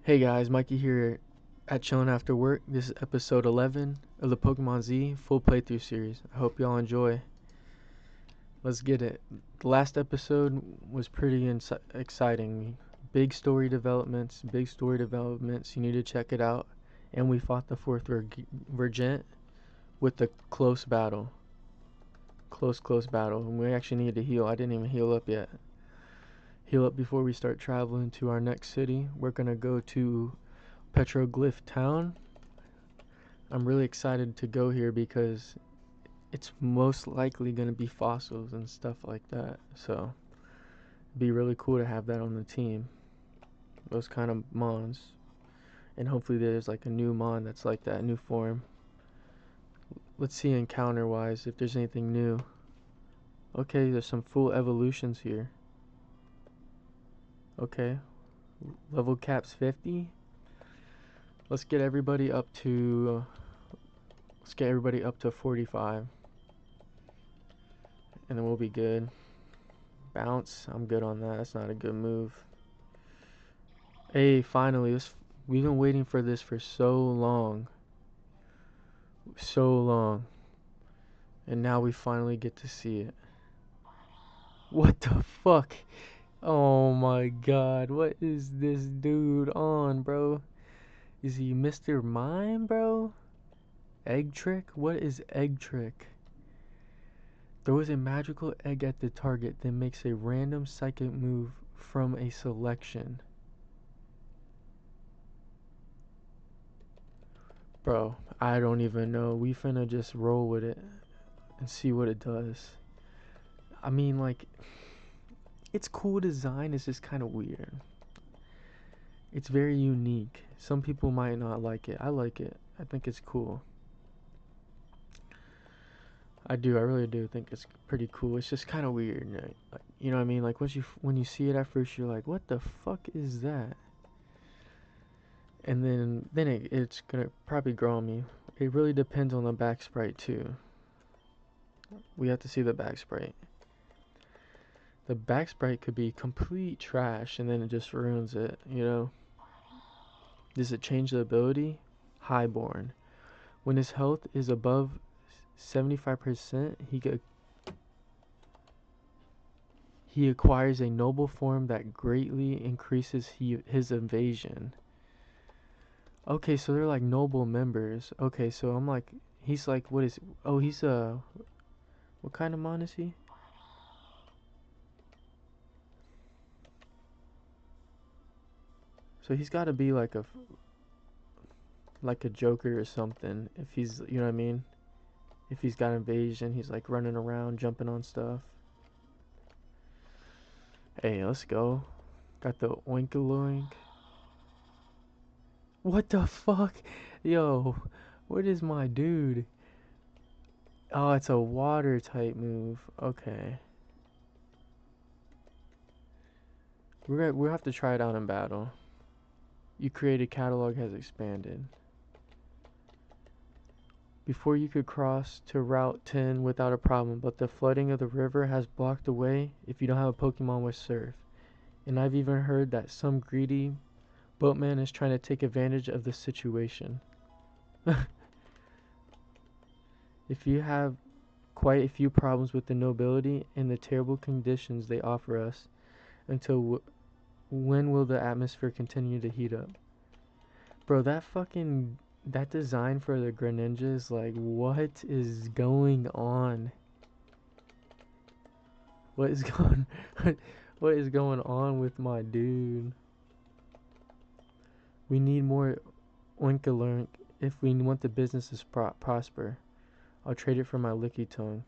Hey guys, Mikey here at Chillin' After Work. This is episode 11 of the Pokemon Z full playthrough series. I hope y'all enjoy. Let's get it. The last episode was pretty exciting. Big story developments. You need to check it out. And we fought the fourth Vergent with a close battle. Close battle. And we actually needed to heal. I didn't even heal up yet. Heal up before we start traveling to our next city. We're gonna go to Petroglyph town. I'm really excited to go here because it's most likely going to be fossils and stuff like that. So it'd be really cool to have that on the team. Those kind of mons. And hopefully there's like a new mon that's like that, new form. Let's see encounter wise if there's anything new. Okay, there's some full evolutions here. Okay. Level cap's 50. Let's get everybody up to 45. And then we'll be good. Bounce, I'm good on that. That's not a good move. Hey, finally, we've been waiting for this for so long. So long. And now we finally get to see it. What the fuck? Oh my god, what is this dude on, bro? Is he Mr. Mime, bro? Egg trick? What is egg trick? Throws a magical egg at the target, then makes a random psychic move from a selection. Bro, I don't even know. We finna just roll with it and see what it does. I mean, like, it's cool design. It's just kind of weird. It's very unique. Some people might not like it. I like it. I think it's cool. I do. I really do think it's pretty cool. It's just kind of weird. Like, you know what I mean? Like when you see it at first, you're like, "What the fuck is that?" And then it's gonna probably grow on me. It really depends on the back sprite too. We have to see the back sprite. The back sprite could be complete trash and then it just ruins it, you know? Does it change the ability? Highborn. When his health is above 75%, he acquires a noble form that greatly increases his evasion. Okay, so they're like noble members. Okay, so I'm like, he's like, what is? Oh, he's what kind of mon is he? So he's got to be like a Joker or something. If he's, you know what I mean? If he's got invasion, he's like running around, jumping on stuff. Hey, let's go. Got the oinkaloink. What the fuck? Yo, what is my dude? Oh, it's a water type move. Okay. We'll have to try it out in battle. You created catalog has expanded. Before you could cross to Route 10 without a problem, but the flooding of the river has blocked the way if you don't have a Pokemon with Surf. And I've even heard that some greedy boatman is trying to take advantage of the situation. If you have quite a few problems with the nobility and the terrible conditions they offer us, until when will the atmosphere continue to heat up? Bro, that design for the Greninja is like, what is going on? What is going what is going on with my dude? We need more Oinkalurk if we want the business to prosper. I'll trade it for my Licky Tongue.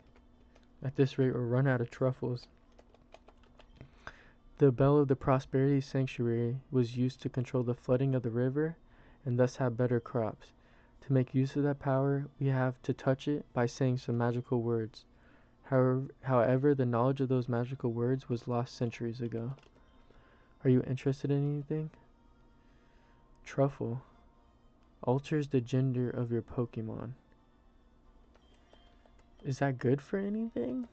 At this rate, we'll run out of truffles. The bell of the Prosperity Sanctuary was used to control the flooding of the river and thus have better crops. To make use of that power, we have to touch it by saying some magical words. However, the knowledge of those magical words was lost centuries ago. Are you interested in anything? Truffle alters the gender of your Pokemon. Is that good for anything?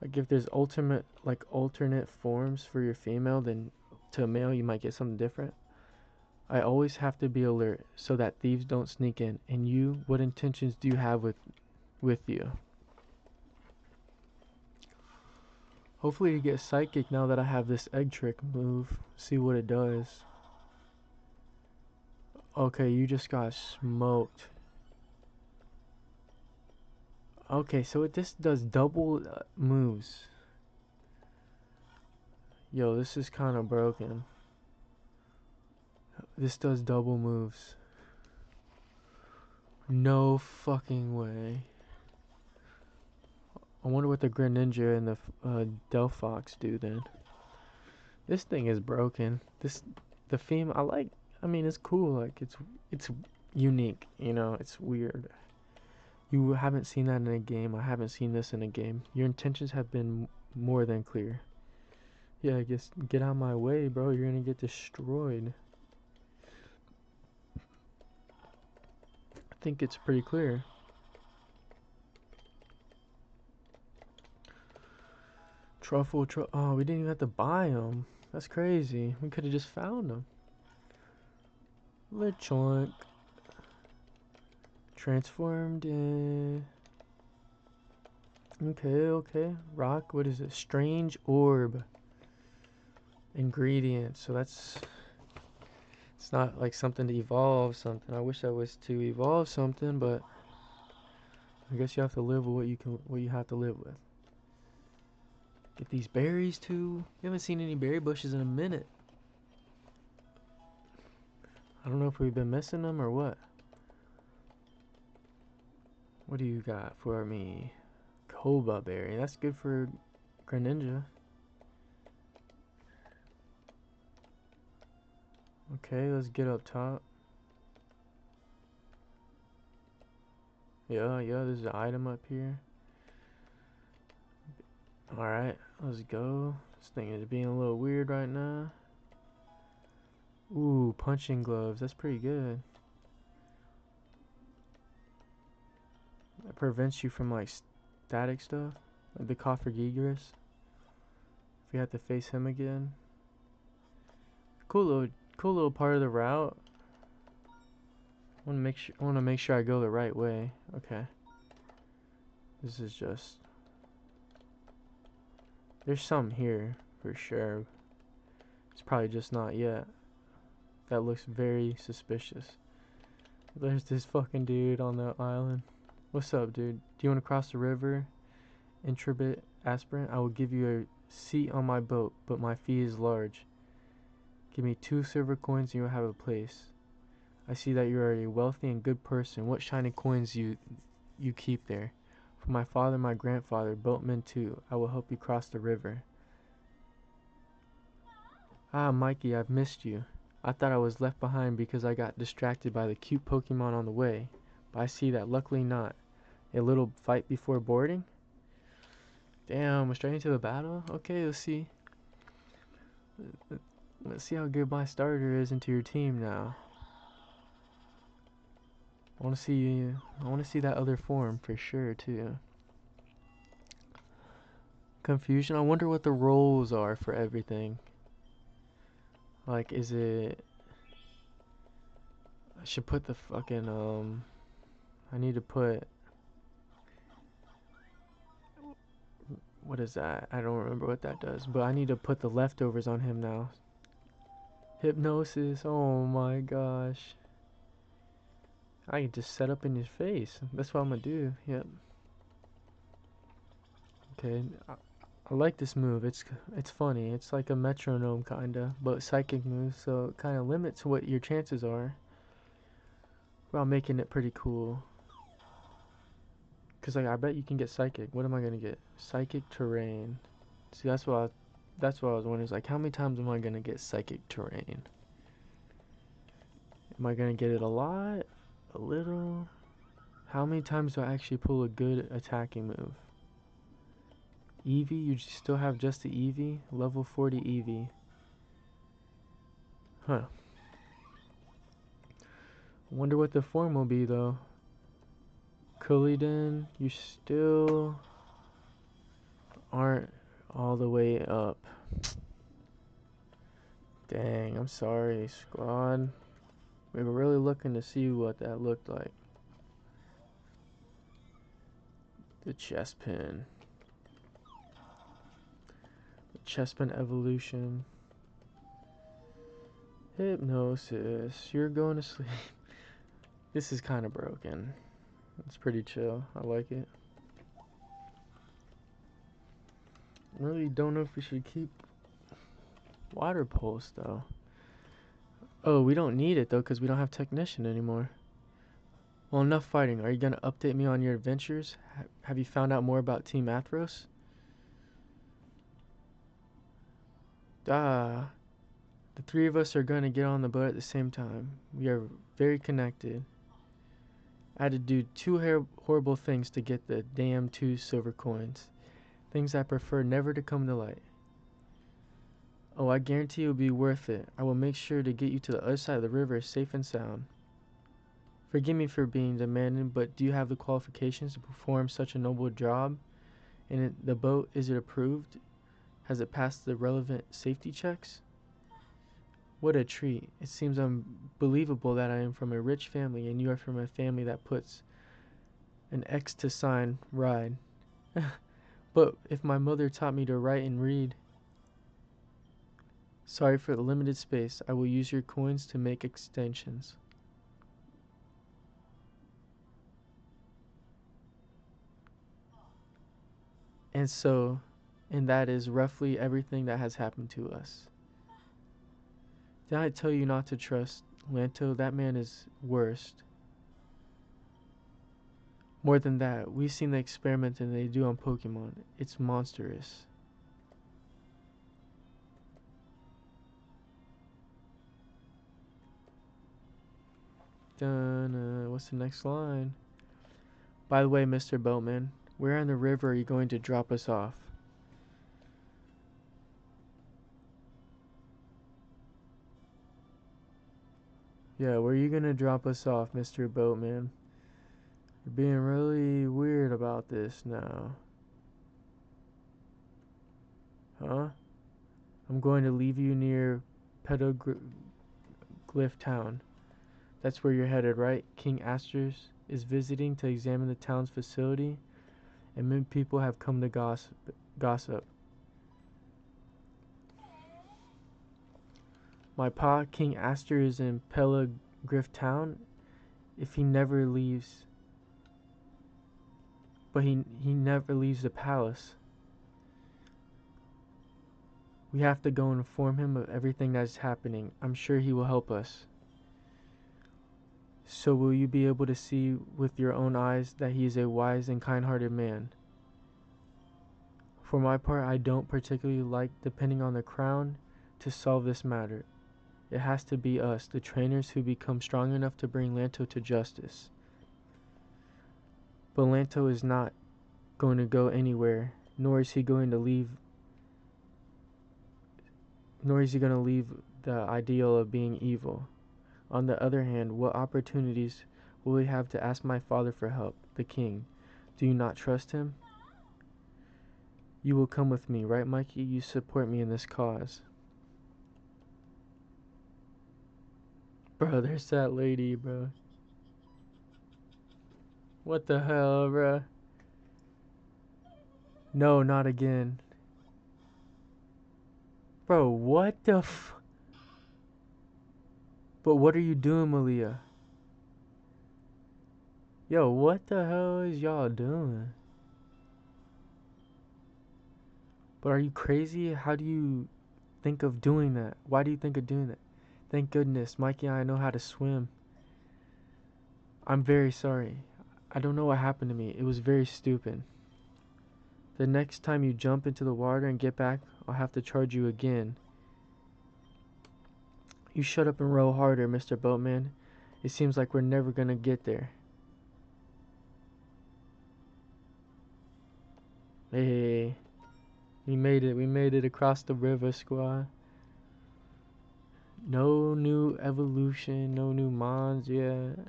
Like if there's alternate forms for your female, then to a male, you might get something different. I always have to be alert so that thieves don't sneak in. And you, what intentions do you have with you? Hopefully you get psychic now that I have this egg trick move. See what it does. Okay, you just got smoked. Okay, so this does double moves. Yo, this is kind of broken. This does double moves. No fucking way. I wonder what the Greninja and the Delphox do then. This thing is broken. The theme I like. I mean, it's cool. Like it's unique. You know, it's weird. You haven't seen that in a game. I haven't seen this in a game. Your intentions have been more than clear. Yeah, I guess get out of my way, bro. You're gonna get destroyed. I think it's pretty clear. Truffle. Oh, we didn't even have to buy them. That's crazy. We could have just found them. Lechonk. Transformed in. Okay. Rock. What is it? Strange orb. Ingredients. So that's. It's not like something to evolve something. I wish I was to evolve something, but I guess you have to live with what you have to live with. Get these berries too. You haven't seen any berry bushes in a minute. I don't know if we've been missing them or what. What do you got for me? Koba berry. That's good for Greninja. Okay, let's get up top. Yeah, there's an item up here. Alright, let's go. This thing is being a little weird right now. Ooh, punching gloves. That's pretty good. That prevents you from like static stuff. Like the Coffergigas. If you have to face him again. Cool little part of the route. I want to make sure I go the right way. Okay. This is just. There's some here for sure. It's probably just not yet. That looks very suspicious. There's this fucking dude on the island. What's up, dude? Do you want to cross the river? Intribit aspirant? I will give you a seat on my boat, but my fee is large. Give me 2 silver coins and you'll have a place. I see that you are a wealthy and good person. What shiny coins you keep there? For my father and my grandfather, boatmen too. I will help you cross the river. Ah, Mikey, I've missed you. I thought I was left behind because I got distracted by the cute Pokemon on the way, but I see that luckily not. A little fight before boarding? Damn, we're straight into the battle? Okay, let's see. Let's see how good my starter is into your team now. I want to see that other form for sure too. Confusion. I wonder what the roles are for everything. Like, is it? I should put the fucking I need to put. What is that? I don't remember what that does, but I need to put the leftovers on him now. Hypnosis. Oh my gosh. I can just set up in his face. That's what I'm gonna do. Yep. Okay. I like this move. It's funny. It's like a metronome kinda, but psychic move, so it kind of limits what your chances are while making it pretty cool. Cause like I bet you can get psychic. What am I gonna get? Psychic terrain. See, that's what I was wondering. Is like, how many times am I gonna get psychic terrain? Am I gonna get it a lot? A little? How many times do I actually pull a good attacking move? Eevee? You still have just the Eevee? Level 40 Eevee. Huh. Wonder what the form will be though. Cullidan, you still aren't all the way up. Dang, I'm sorry, squad. We were really looking to see what that looked like. The chest pin. The chest pin evolution. Hypnosis. You're going to sleep. This is kind of broken. It's pretty chill. I like it. Really don't know if we should keep water pulse though. Oh, we don't need it though because we don't have technician anymore. Well, enough fighting. Are you going to update me on your adventures? Have you found out more about Team Athros? Ah, the three of us are going to get on the boat at the same time. We are very connected. I had to do two horrible things to get the damn 2 silver coins. Things I prefer never to come to light. Oh, I guarantee it will be worth it. I will make sure to get you to the other side of the river safe and sound. Forgive me for being demanding, but do you have the qualifications to perform such a noble job? And the boat, is it approved? Has it passed the relevant safety checks? What a treat. It seems unbelievable that I am from a rich family and you are from a family that puts an X to sign ride. But if my mother taught me to write and read. Sorry for the limited space. I will use your coins to make extensions. And that is roughly everything that has happened to us. Did I tell you not to trust Lanto? That man is worst. More than that, we've seen the experimenting they do on Pokemon. It's monstrous. What's the next line? By the way, Mr. Boatman, where on the river are you going to drop us off? Yeah, where are you gonna drop us off, Mr. Boatman? You're being really weird about this now. Huh? I'm going to leave you near Petroglyph town. That's where you're headed, right? King Aster is visiting to examine the town's facility, and many people have come to gossip. My pa, King Aster, is in Petroglyph town. If he never leaves, but he never leaves the palace. We have to go and inform him of everything that is happening. I'm sure he will help us. So will you be able to see with your own eyes that he is a wise and kind-hearted man? For my part, I don't particularly like depending on the crown to solve this matter. It has to be us, the trainers, who become strong enough to bring Lanto to justice. But Lanto is not going to go anywhere, nor is he going to leave the ideal of being evil. On the other hand, what opportunities will we have to ask my father for help, the king? Do you not trust him? You will come with me, right, Mikey? You support me in this cause. Bro, there's that lady, bro. What the hell, bro? No, not again. Bro, what the f... But what are you doing, Malia? Yo, what the hell is y'all doing? But are you crazy? How do you think of doing that? Why do you think of doing that? Thank goodness, Mikey and I know how to swim. I'm very sorry. I don't know what happened to me. It was very stupid. The next time you jump into the water and get back, I'll have to charge you again. You shut up and row harder, Mr. Boatman. It seems like we're never gonna get there. Hey, we made it. We made it across the river, squad. No new evolution, no new mons yet.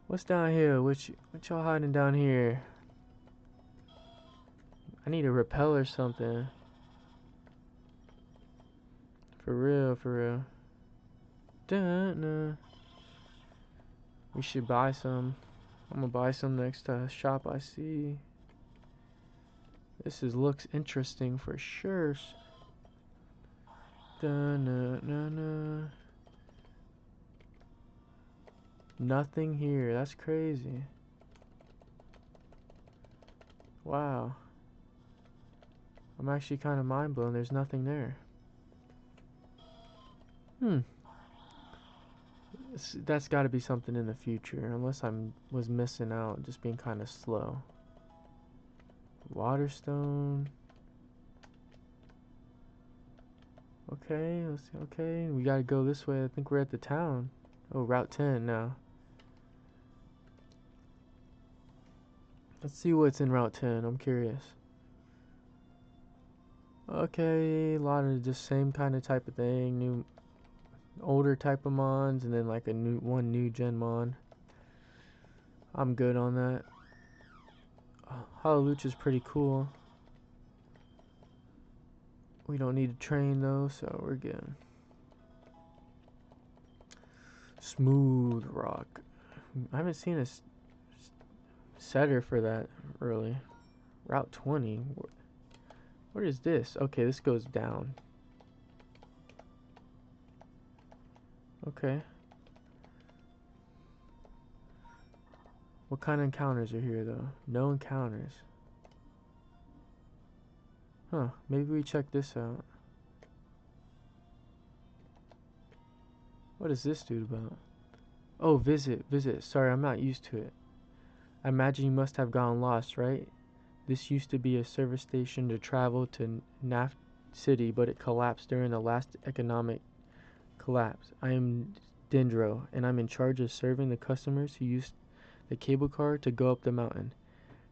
What's down here? What y'all hiding down here? I need a rappel or something. For real, for real. Dun-dun. We should buy some. I'm gonna buy some next shop I see. Looks interesting for sure. Dun-dun-dun-dun. Nothing here. That's crazy. Wow. I'm actually kind of mind blown. There's nothing there. That's got to be something in the future, unless was missing out, just being kind of slow. Waterstone. Okay, let's see. Okay, we gotta go this way. I think we're at the town. Oh, Route 10 now. Let's see what's in Route 10. I'm curious. Okay, a lot of just same kind of type of thing. New, older type of mons, and then like a new gen mon. I'm good on that. Hallelujah is pretty cool. We don't need to train though, so we're good. Smooth rock. I haven't seen a setter for that really. Route 20. What is this? Okay, this goes down. Okay. What kind of encounters are here though? No encounters. Huh, maybe we check this out. What is this dude about? Oh, visit. Sorry, I'm not used to it. I imagine you must have gotten lost, right? This used to be a service station to travel to Naft City, but it collapsed during the last economic collapse. I am Dendro, and I'm in charge of serving the customers who use the cable car to go up the mountain.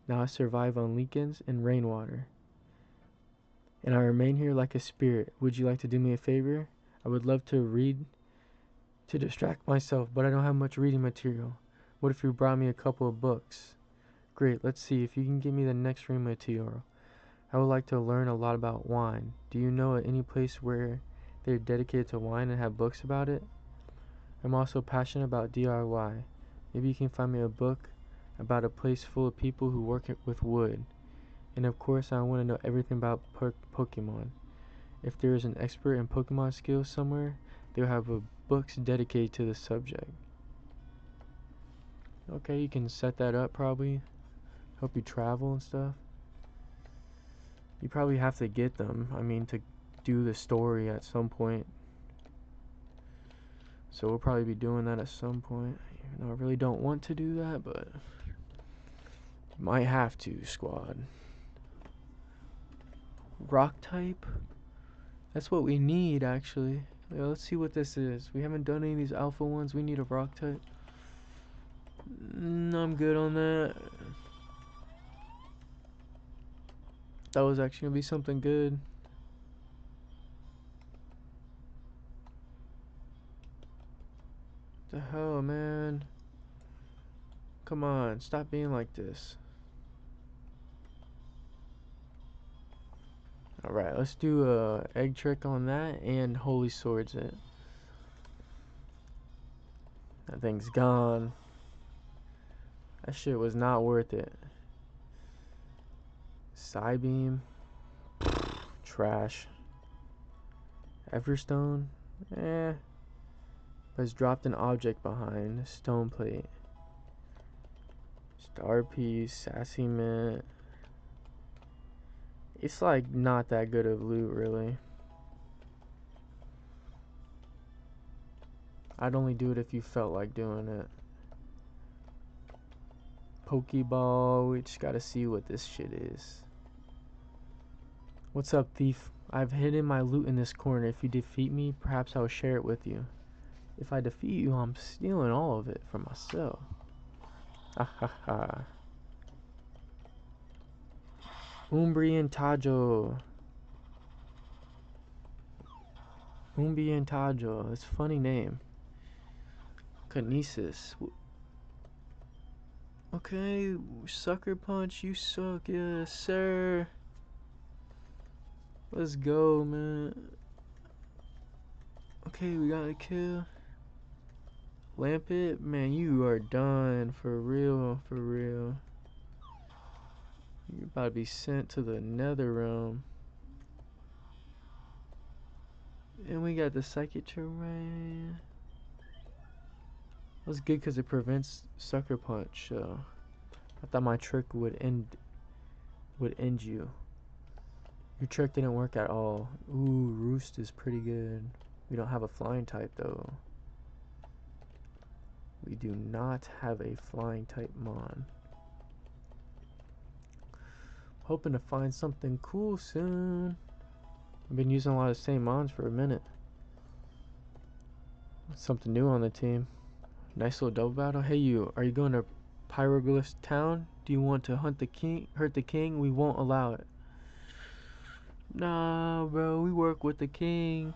Now I survive on weekends and rainwater. And I remain here like a spirit. Would you like to do me a favor? I would love to read to distract myself, but I don't have much reading material. What if you brought me a couple of books? Great, let's see if you can give me the next reading material. I would like to learn a lot about wine. Do you know any place where they're dedicated to wine and have books about it? I'm also passionate about DIY. Maybe you can find me a book about a place full of people who work with wood. And of course, I want to know everything about Pokemon. If there is an expert in Pokemon skills somewhere, they'll have books dedicated to the subject. Okay, you can set that up probably. Help you travel and stuff. You probably have to get them, I mean, to do the story at some point. So we'll probably be doing that at some point. Even though I really don't want to do that, but might have to, squad. Rock type? That's what we need, actually. Yeah, let's see what this is. We haven't done any of these alpha ones. We need a rock type. I'm good on that. That was actually gonna be something good. The hell, man. Come on, stop being like this. Alright, let's do a egg trick on that and holy swords it. That thing's gone. That shit was not worth it. Psybeam. Trash. Everstone. Eh. But it's dropped an object behind. Stone plate. Star piece. Sassy mint. It's like not that good of loot really. I'd only do it if you felt like doing it. Pokeball. We just gotta see what this shit is. What's up, thief? I've hidden my loot in this corner. If you defeat me, perhaps I'll share it with you. If I defeat you, I'm stealing all of it for myself. Ha ha ha. Umbrian Tajo. Umbrian Tajo. It's a funny name. Kinesis. Okay, sucker punch. You suck, yes, sir. Let's go, man. Okay, we got a kill. Lampet, man, you are done for real, for real. You're about to be sent to the nether realm. And we got the psychic terrain. That's good because it prevents sucker punch. I thought my trick would end you. Your trick didn't work at all. Ooh, roost is pretty good. We don't have a flying type though. We do not have a flying type mon. Hoping to find something cool soon. I've been using a lot of the same mons for a minute. Something new on the team. Nice little double battle. Hey you, are you going to Petroglyph town? Do you want to hunt the king? Hurt the king? We won't allow it. Nah, bro, we work with the king.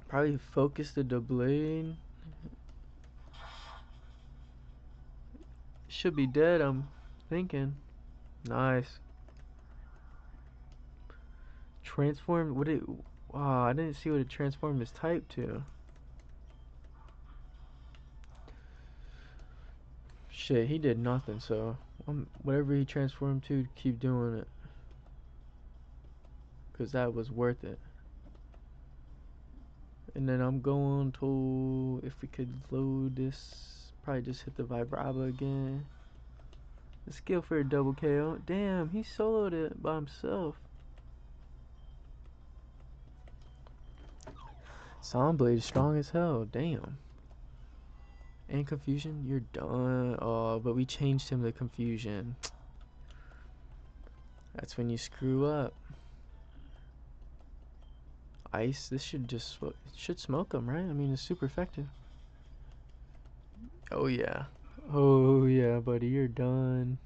Probably focus the blade. Should be dead, I'm thinking. Nice. Transformed? What it? Wow, I didn't see what it transformed his type to. Shit, he did nothing, so whatever he transformed to, keep doing it. Because that was worth it. And then I'm going to, if we could load this, probably just hit the Vibrava again. The skill for a double KO. Damn, he soloed it by himself. Sound Blade is strong as hell. Damn. And Confusion, you're done. Oh, but we changed him to Confusion. That's when you screw up. Ice, this should just should smoke him, right? I mean, it's super effective. Oh yeah. Oh yeah, buddy, you're done.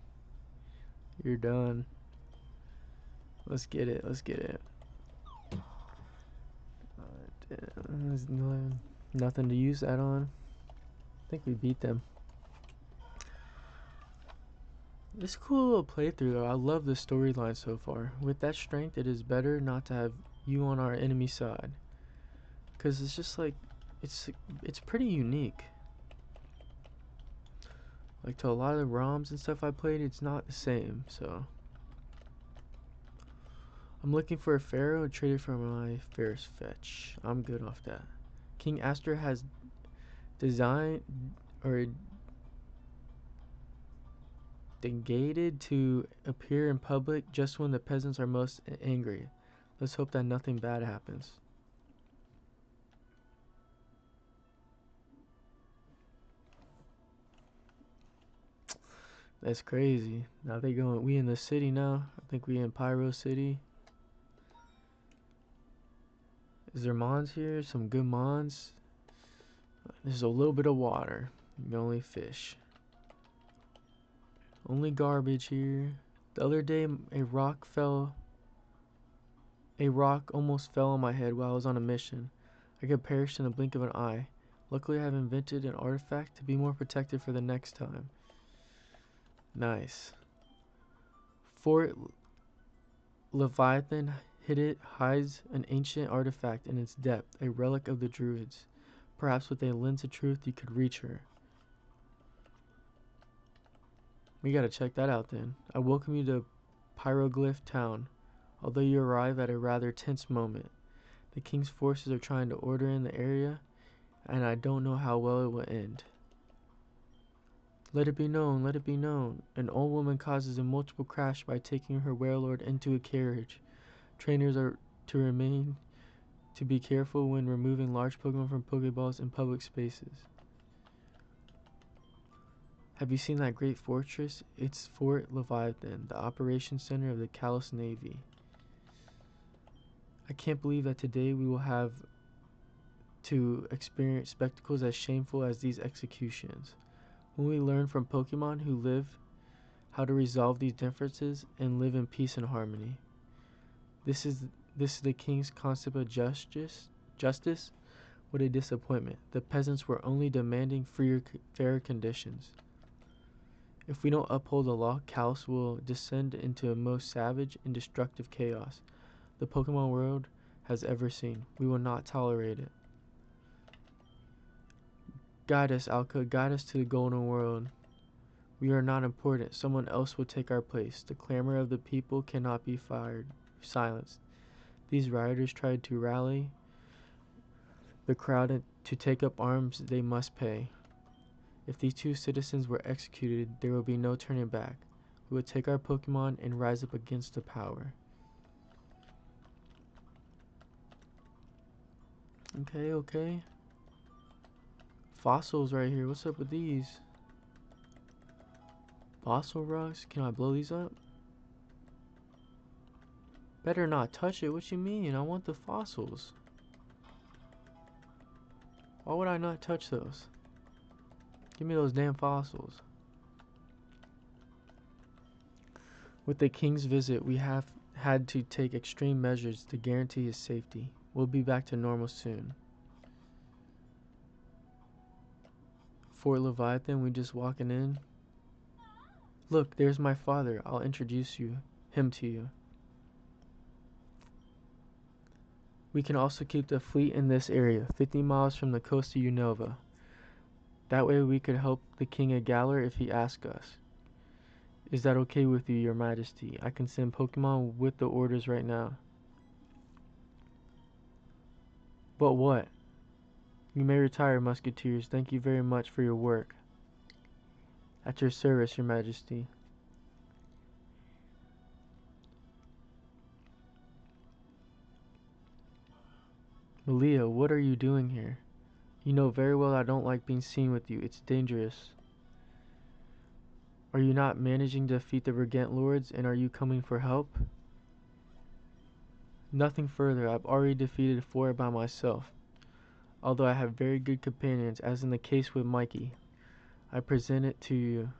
You're done. Let's get it. Let's get it. There's nothing to use that on. I think we beat them. It's a cool little playthrough though. I love the storyline so far. With that strength, it is better not to have you on our enemy side. Cause it's just like, it's pretty unique. Like to a lot of the ROMs and stuff I played, it's not the same. So I'm looking for a pharaoh and trade it for my Ferris fetch. I'm good off that. King Aster has designed or negated to appear in public just when the peasants are most angry. Let's hope that nothing bad happens. That's crazy. Now they going. We in the city now. I think we in Pyro City. Is there mons here? Some good mons. There's a little bit of water. Only fish. Only garbage here. The other day, a rock almost fell on my head while I was on a mission. I could perish in the blink of an eye. Luckily, I have invented an artifact to be more protected for the next time. Nice. Fort Leviathan hides an ancient artifact in its depth, a relic of the druids. Perhaps with a lens of truth you could reach her. We gotta check that out then. I welcome you to Petroglyph town, although you arrive at a rather tense moment. The king's forces are trying to order in the area, and I don't know how well it will end. Let it be known, let it be known. An old woman causes a multiple crash by taking her warlord into a carriage. Trainers are to be careful when removing large Pokemon from Pokeballs in public spaces. Have you seen that great fortress? It's Fort Leviathan, the operations center of the Kalos Navy. I can't believe that today we will have to experience spectacles as shameful as these executions. When we learn from Pokemon who live how to resolve these differences and live in peace and harmony. This is the king's concept of justice. What a disappointment. The peasants were only demanding fair conditions. If we don't uphold the law, Kalos will descend into a most savage and destructive chaos the Pokemon world has ever seen. We will not tolerate it. Guide us, Alka. Guide us to the Golden World. We are not important. Someone else will take our place. The clamor of the people cannot be silenced. These rioters tried to rally the crowd to take up arms. They must pay. If these 2 citizens were executed, there will be no turning back. We will take our Pokemon and rise up against the power. Okay. Fossils right here. What's up with these? Fossil rocks? Can I blow these up? Better not touch it. What you mean? I want the fossils. Why would I not touch those? Give me those damn fossils. With the king's visit, we have had to take extreme measures to guarantee his safety. We'll be back to normal soon. Fort Leviathan, we just walking in. Look, there's my father. I'll introduce him to you. We can also keep the fleet in this area, 50 miles from the coast of Unova. That way we could help the king of Galar if he asks us. Is that okay with you, your majesty? I can send Pokemon with the orders right now. But what? You may retire, musketeers. Thank you very much for your work. At your service, your majesty. Malia, what are you doing here? You know very well I don't like being seen with you. It's dangerous. Are you not managing to defeat the Regent Lords, and are you coming for help? Nothing further. I've already defeated 4 by myself. Although I have very good companions, as in the case with Mikey. I present it to you.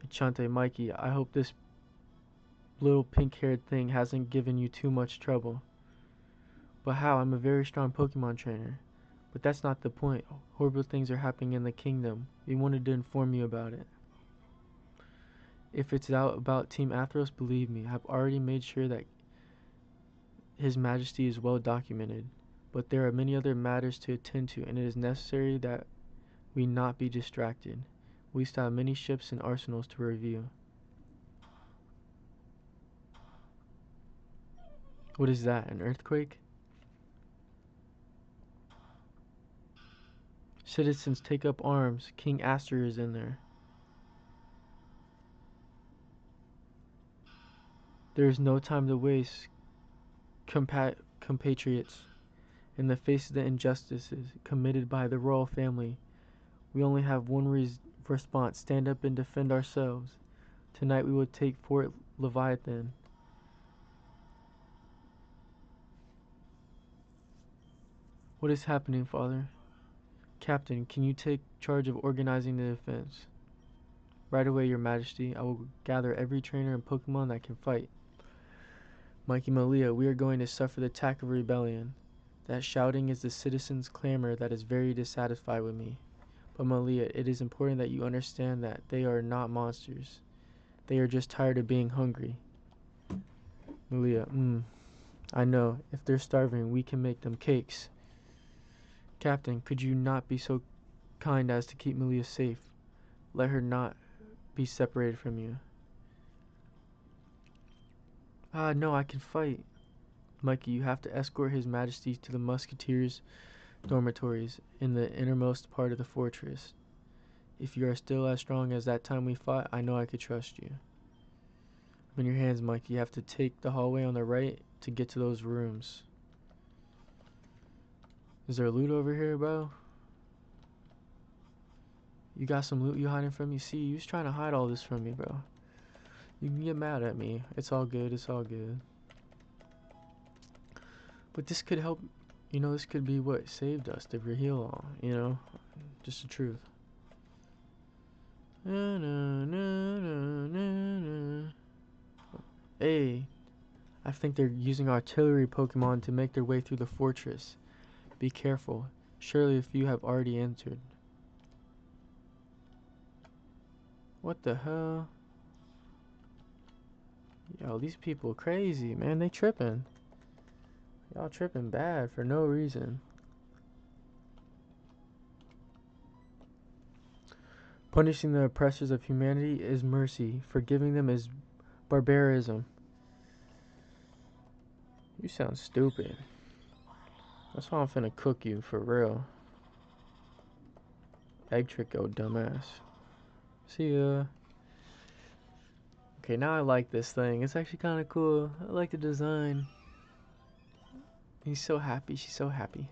Chante, Mikey, I hope this little pink-haired thing hasn't given you too much trouble. But how? I'm a very strong Pokemon trainer. But that's not the point. Horrible things are happening in the kingdom. We wanted to inform you about it. If it's out about Team Athros, believe me, I've already made sure that His Majesty is well documented. But there are many other matters to attend to, and it is necessary that we not be distracted. We still have many ships and arsenals to review. What is that, an earthquake? Citizens, take up arms. King Aster is in there. There is no time to waste, compatriots. In the face of the injustices committed by the royal family, we only have one response: stand up and defend ourselves. Tonight we will take Fort Leviathan. What is happening, Father? Captain, can you take charge of organizing the defense? Right away, Your Majesty. I will gather every trainer and Pokemon that can fight. Mikey, Malia, we are going to suffer the attack of rebellion. That shouting is the citizens' clamor that is very dissatisfied with me. But Malia, it is important that you understand that they are not monsters. They are just tired of being hungry. Malia, I know. If they're starving, we can make them cakes. Captain, could you not be so kind as to keep Malia safe? Let her not be separated from you. No, I can fight. Mikey, you have to escort His Majesty to the Musketeers' dormitories in the innermost part of the fortress. If you are still as strong as that time we fought, I know I could trust you. I'm in your hands, Mikey. You have to take the hallway on the right to get to those rooms. Is there loot over here, bro? You got some loot you hiding from me? See, you was trying to hide all this from me, bro. You can get mad at me. It's all good. It's all good. But this could help. You know, this could be what saved us, the heal all. You know, just the truth. Hey, I think they're using artillery Pokemon to make their way through the fortress. Be careful. Surely if you have already entered. What the hell? Yo, these people crazy, man. They tripping. Y'all tripping bad for no reason. Punishing the oppressors of humanity is mercy. Forgiving them is barbarism. You sound stupid. That's why I'm finna cook you, for real. Egg trick, go dumbass. See ya. Okay, now I like this thing. It's actually kind of cool. I like the design. He's so happy. She's so happy.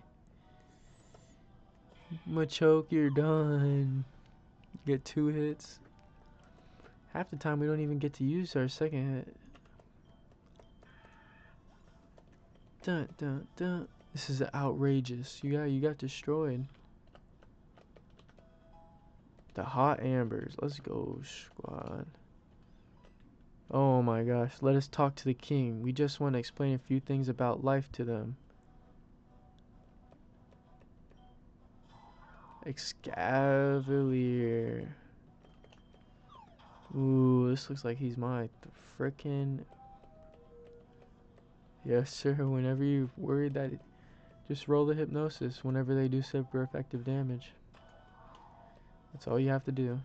Machoke, you're done. You get 2 hits. Half the time we don't even get to use our second hit. Dun dun dun. This is outrageous. You got destroyed. The hot ambers. Let's go, squad. Oh my gosh. Let us talk to the king. We just want to explain a few things about life to them. Excavalier. Ooh, this looks like he's my frickin'. Yes, sir. Whenever you're worried that just roll the hypnosis whenever they do super effective damage. That's all you have to do.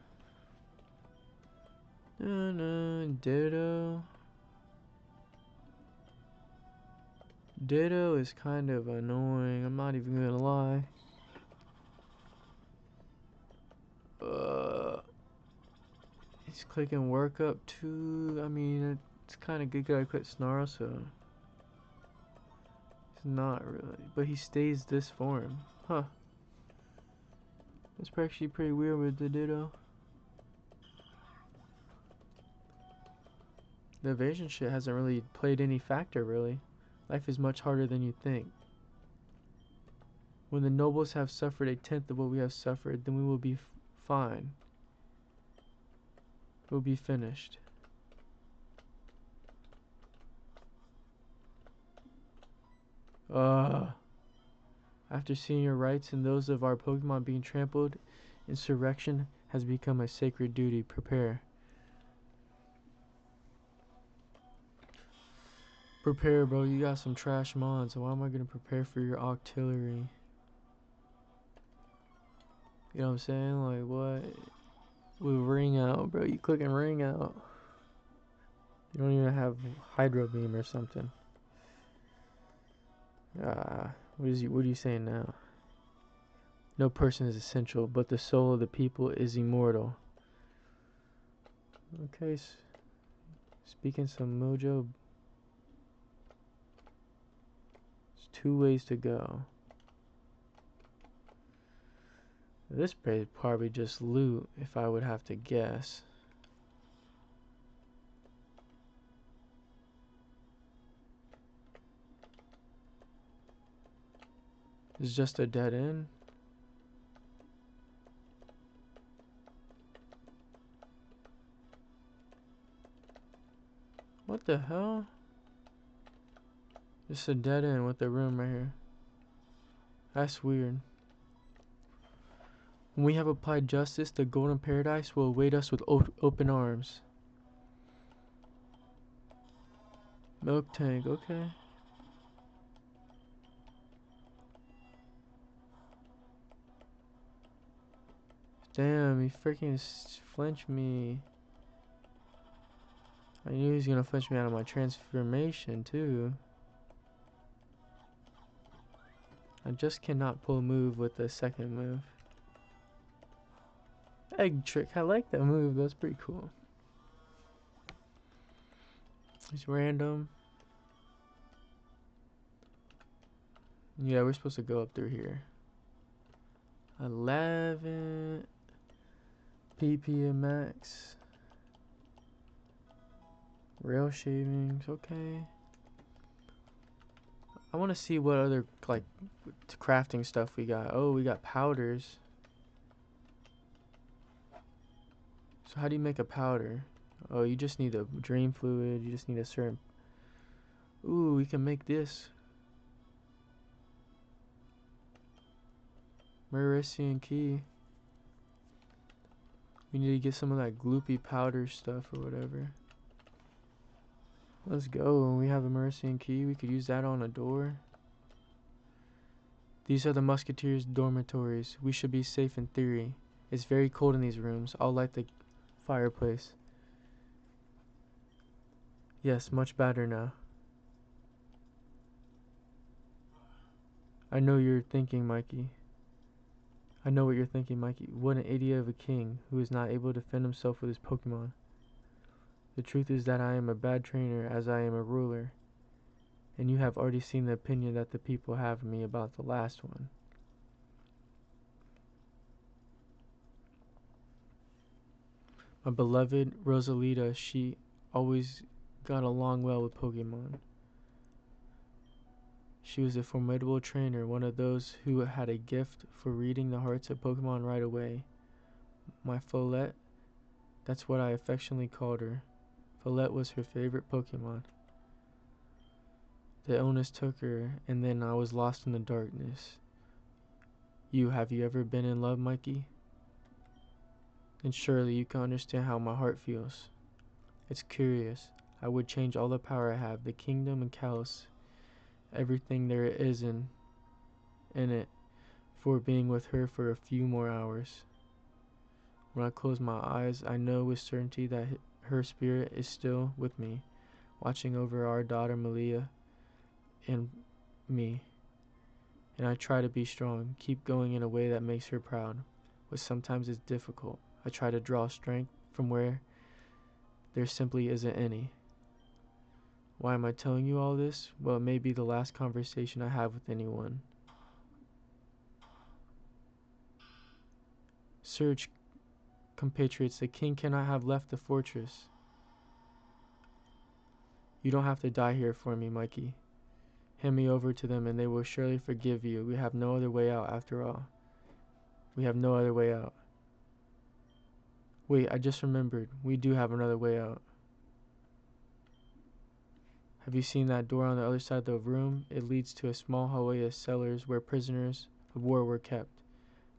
Ditto. Ditto is kind of annoying. I'm not even gonna lie. He's clicking work up too. I mean, it's kind of good. I quit Snarl, so it's not really. But he stays this form, huh? That's actually pretty weird with the Ditto. The evasion shit hasn't really played any factor, really. Life is much harder than you think. When the nobles have suffered 1/10 of what we have suffered, then we will be fine. We'll be finished. After seeing your rights and those of our Pokemon being trampled, insurrection has become a sacred duty. Prepare. Prepare, bro. You got some trash mons, so why am I gonna prepare for your artillery? You know what I'm saying? Like, what? With ring out, bro. You clicking ring out. You don't even have Hydro Beam or something. What are you saying now? No person is essential, but the soul of the people is immortal. Okay, speaking some mojo. There's 2 ways to go. This is probably just loot, if I would have to guess. It's just a dead end. What the hell? Just a dead end with a room right here. That's weird. When we have applied justice, the golden paradise will await us with open arms. Milk tank, okay. Damn, he freaking flinched me. I knew he was gonna flinch me out of my transformation too. I just cannot pull a move with the second move. Egg trick, I like that move, that's pretty cool. It's random. Yeah, we're supposed to go up through here. 11 PP and max. Rail shavings, okay. I want to see what other like crafting stuff we got. Oh, we got powders. So how do you make a powder? Oh, you just need a drain fluid. You just need a certain. Ooh, we can make this. Merisian key. We need to get some of that gloopy powder stuff or whatever. Let's go. We have a Mercian key. We could use that on a door. These are the Musketeers' dormitories. We should be safe in theory. It's very cold in these rooms. I'll light the fireplace. Yes, much better now. I know you're thinking, Mikey. I know what you're thinking, Mikey. What an idiot of a king who is not able to defend himself with his Pokemon. The truth is that I am a bad trainer as I am a ruler. And you have already seen the opinion that the people have of me about the last one. My beloved Rosalita, she always got along well with Pokemon. She was a formidable trainer, one of those who had a gift for reading the hearts of Pokemon right away. My Follette, that's what I affectionately called her. Follette was her favorite Pokemon. The illness took her, and then I was lost in the darkness. Have you ever been in love, Mikey? And surely you can understand how my heart feels. It's curious. I would change all the power I have, the kingdom and Kalos, everything there is in it, for being with her for a few more hours. When I close my eyes, I know with certainty that her spirit is still with me, watching over our daughter Malia and me. And I try to be strong, keep going in a way that makes her proud, but sometimes it's difficult. I try to draw strength from where there simply isn't any. Why am I telling you all this? Well, it may be the last conversation I have with anyone. Surge, compatriots, the king cannot have left the fortress. You don't have to die here for me, Mikey. Hand me over to them and they will surely forgive you. We have no other way out after all. We have no other way out. Wait, I just remembered. We do have another way out. Have you seen that door on the other side of the room? It leads to a small hallway of cellars where prisoners of war were kept.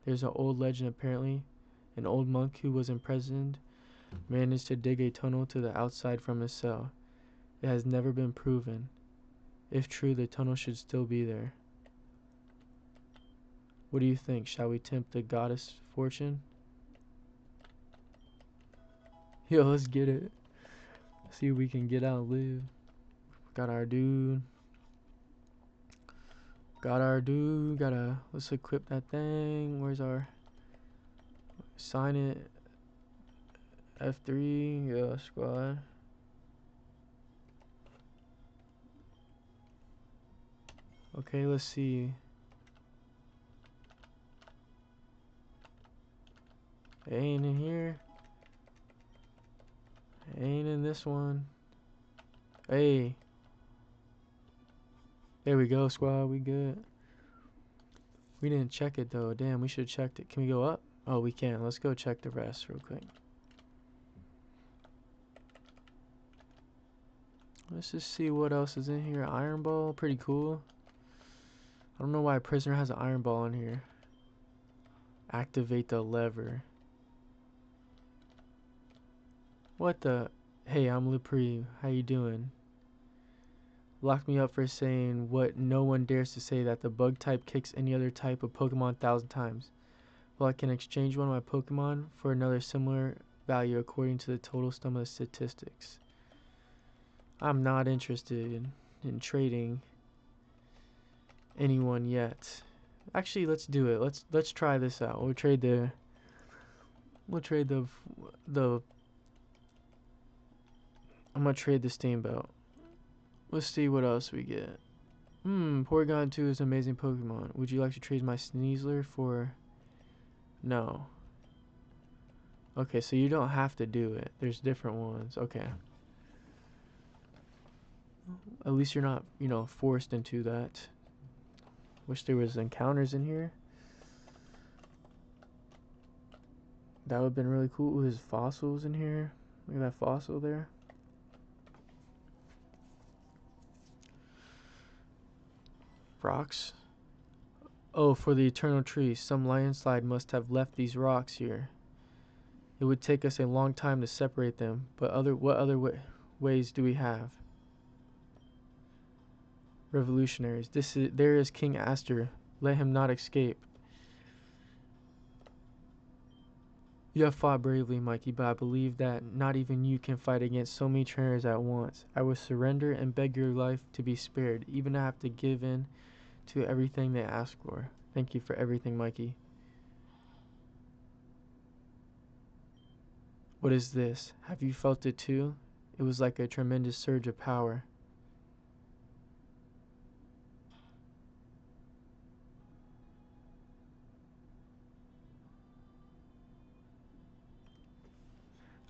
There's an old legend apparently. An old monk who was imprisoned managed to dig a tunnel to the outside from his cell. It has never been proven. If true, the tunnel should still be there. What do you think? Shall we tempt the goddess fortune? Yo, let's get it. See if we can get out and live. Got our dude. Let's equip that thing. Where's our... Sign it. F3. Yeah, squad. Okay, let's see. It ain't in here. It ain't in this one. Hey. There we go, squad. We good. We didn't check it though. Damn, we should have checked it. Can we go up? Oh, we can. Let's go check the rest real quick. Let's just see what else is in here. Iron Ball, pretty cool. I don't know why a prisoner has an Iron Ball in here. Activate the lever. What the? Hey, I'm Lepre. How you doing? Locked me up for saying what no one dares to say, that the bug type kicks any other type of Pokemon 1,000 times. Well, I can exchange one of my Pokemon for another similar value according to the total sum of the statistics. I'm not interested in trading anyone yet. Actually, let's do it. Let's try this out. We'll trade the I'm gonna trade the Steamboat. Let's see what else we get. Porygon 2 is an amazing Pokemon. Would you like to trade my Sneasler for... No. Okay, so you don't have to do it. There's different ones. Okay. At least you're not, forced into that. Wish there was encounters in here. That would have been really cool. Ooh, there's fossils in here. Look at that fossil there. Rocks. Oh, for the eternal tree. Some landslide must have left these rocks here. It would take us a long time to separate them, but what other ways do we have? Revolutionaries. There is King Aster. Let him not escape. You have fought bravely, Mikey, but I believe that not even you can fight against so many trainers at once. I will surrender and beg your life to be spared, even if I have to give in to everything they ask for. Thank you for everything, Mikey. What is this? Have you felt it too? It was like a tremendous surge of power.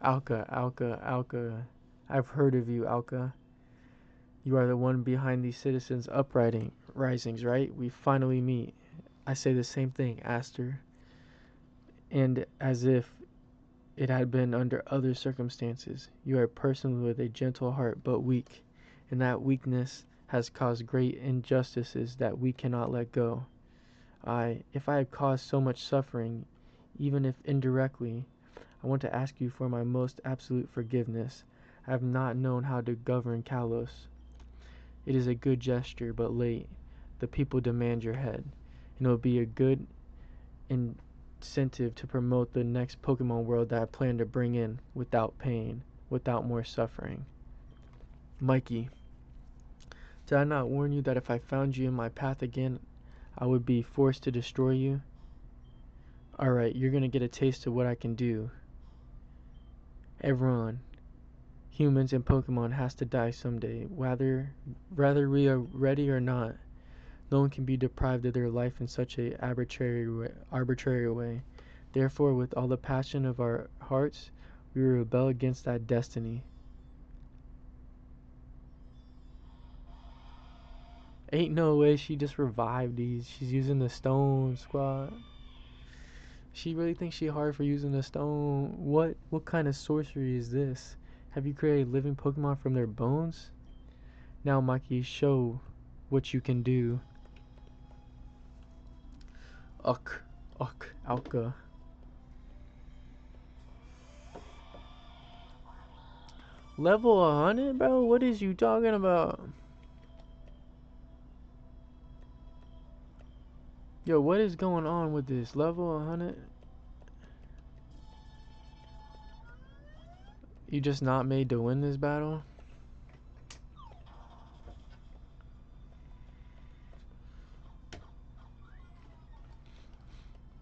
Alka. I've heard of you, Alka. You are the one behind these citizens' risings, right? We finally meet. I say the same thing, Aster. And as if it had been under other circumstances, you are a person with a gentle heart but weak, and that weakness has caused great injustices that we cannot let go. If I have caused so much suffering, even if indirectly, I want to ask you for my most absolute forgiveness. I have not known how to govern Kalos. It is a good gesture, but late. The people demand your head, and it will be a good incentive to promote the next Pokemon world that I plan to bring in without pain, without more suffering. Mikey, did I not warn you that if I found you in my path again, I would be forced to destroy you? Alright, you're gonna get a taste of what I can do. Everyone, humans and Pokemon, has to die someday, whether we are ready or not. No one can be deprived of their life in such a arbitrary way. Therefore, with all the passion of our hearts, we rebel against that destiny. Ain't no way she just revived these. She's using the stone squad. She really thinks she hard for using the stone. What kind of sorcery is this? Have you created living Pokemon from their bones? Now, Mikey, show what you can do. Alka. Level 100, bro? What is you talking about? Yo, what is going on with this? Level 100? You just not made to win this battle?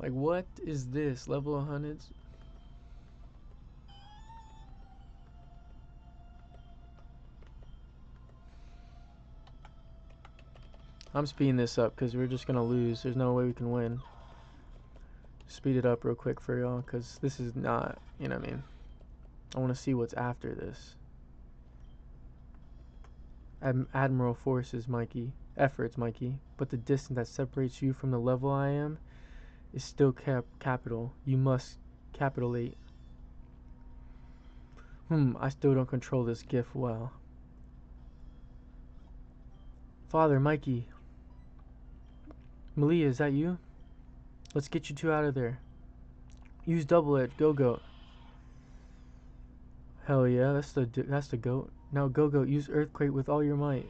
Like, what is this? Level 100s? I'm speeding this up because we're just going to lose. There's no way we can win. Speed it up real quick for y'all because this is not, you know what I mean? I want to see what's after this. Admiral forces, Mikey. Efforts, Mikey. But the distance that separates you from the level I am is still capital. You must capitulate. I still don't control this gift well. Father, Mikey. Malia, is that you? Let's get you two out of there. Use double edge, Go-Goat. Hell yeah, that's the goat. Now Go-Goat, use Earthquake with all your might.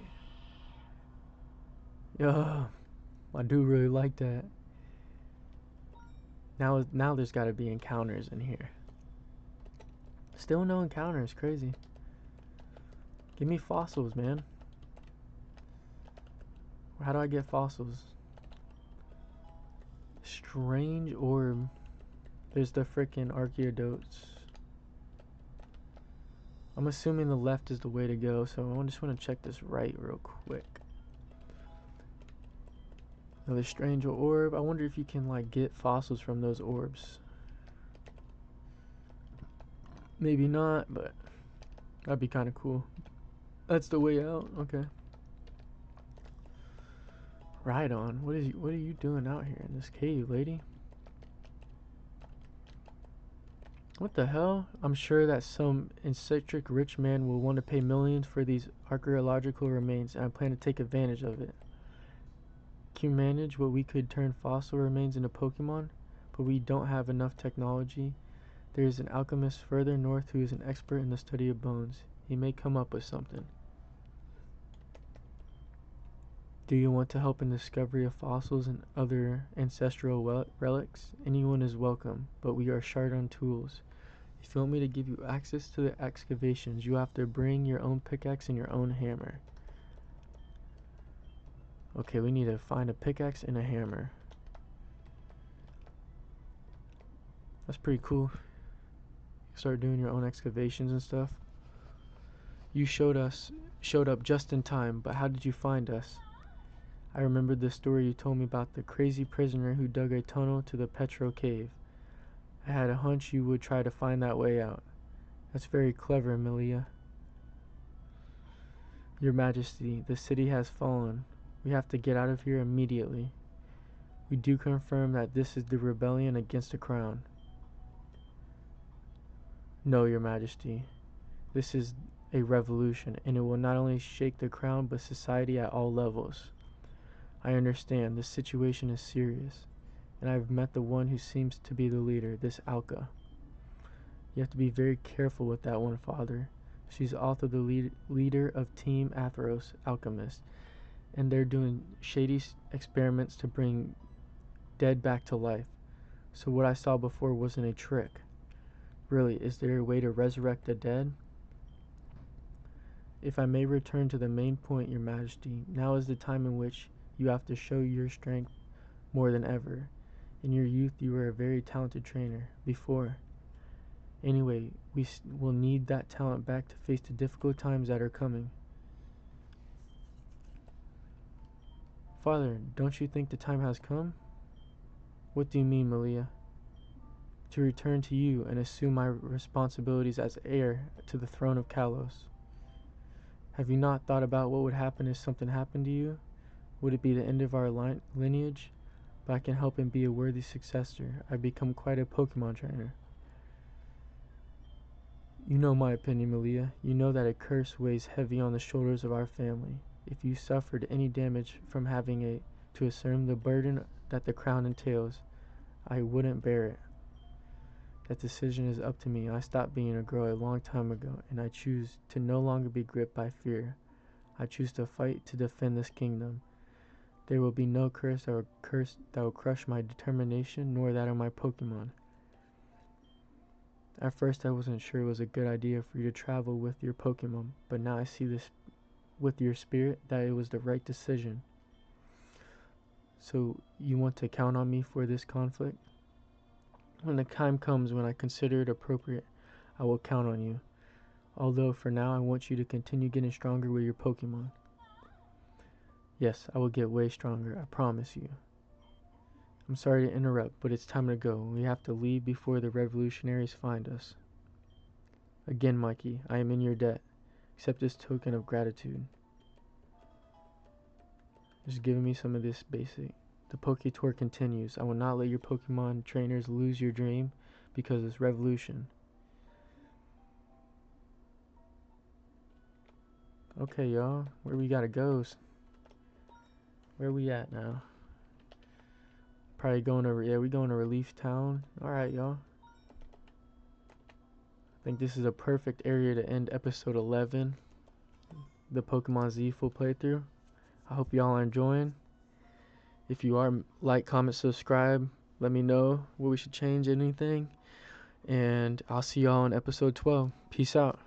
Yo, I do really like that. Now there's gotta be encounters in here. Still no encounters, crazy. Give me fossils, man. How do I get fossils? Strange orb. There's the frickin' Archaeodotes. I'm assuming the left is the way to go, so I just want to check this right real quick. Another strange orb. I wonder if you can like get fossils from those orbs. Maybe not, but that'd be kind of cool. That's the way out. Okay. Right on. What are you doing out here in this cave, lady? What the hell? I'm sure that some eccentric rich man will want to pay millions for these archaeological remains, and I plan to take advantage of it. Can you manage what we could turn fossil remains into Pokemon? But we don't have enough technology. There is an alchemist further north who is an expert in the study of bones. He may come up with something. Do you want to help in the discovery of fossils and other ancestral relics? Anyone is welcome, but we are short on tools. If you want me to give you access to the excavations, you have to bring your own pickaxe and your own hammer. Okay, we need to find a pickaxe and a hammer. That's pretty cool. Start doing your own excavations and stuff. You showed up just in time, but how did you find us? I remembered the story you told me about the crazy prisoner who dug a tunnel to the Petro cave. I had a hunch you would try to find that way out. That's very clever, Amelia. Your Majesty, the city has fallen. We have to get out of here immediately. We do confirm that this is the rebellion against the crown. No, Your Majesty. This is a revolution, and it will not only shake the crown, but society at all levels. I understand, the situation is serious, and I've met the one who seems to be the leader, this Alka. You have to be very careful with that one, Father. She's also the leader of Team Atheros, Alchemist, and they're doing shady experiments to bring dead back to life. So what I saw before wasn't a trick. Really, is there a way to resurrect the dead? If I may return to the main point, Your Majesty, now is the time in which you have to show your strength more than ever. In your youth, you were a very talented trainer. Before. Anyway, we will need that talent back to face the difficult times that are coming. Father, don't you think the time has come? What do you mean, Malia? To return to you and assume my responsibilities as heir to the throne of Kalos. Have you not thought about what would happen if something happened to you? Would it be the end of our lineage? But I can help and be a worthy successor. I've become quite a Pokemon trainer. You know my opinion, Malia. You know that a curse weighs heavy on the shoulders of our family. If you suffered any damage from having to assume the burden that the crown entails, I wouldn't bear it. That decision is up to me. I stopped being a girl a long time ago, and I choose to no longer be gripped by fear. I choose to fight to defend this kingdom. There will be no curse that will crush my determination, nor that of my Pokemon. At first I wasn't sure it was a good idea for you to travel with your Pokemon, but now I see this with your spirit that it was the right decision. So you want to count on me for this conflict? When the time comes when I consider it appropriate, I will count on you. Although for now I want you to continue getting stronger with your Pokemon. Yes, I will get way stronger, I promise you. I'm sorry to interrupt, but it's time to go. We have to leave before the revolutionaries find us. Again, Mikey, I am in your debt. Accept this token of gratitude. Just giving me some of this basic. The Poke Tour continues. I will not let your Pokemon trainers lose your dream because of this revolution. Okay, y'all. Where we gotta go? Where we at now? Probably going to, we going to Relief Town. Alright, y'all. I think this is a perfect area to end episode 11. The Pokemon Z full playthrough. I hope y'all are enjoying. If you are, like, comment, subscribe. Let me know what we should change, anything. And I'll see y'all in episode 12. Peace out.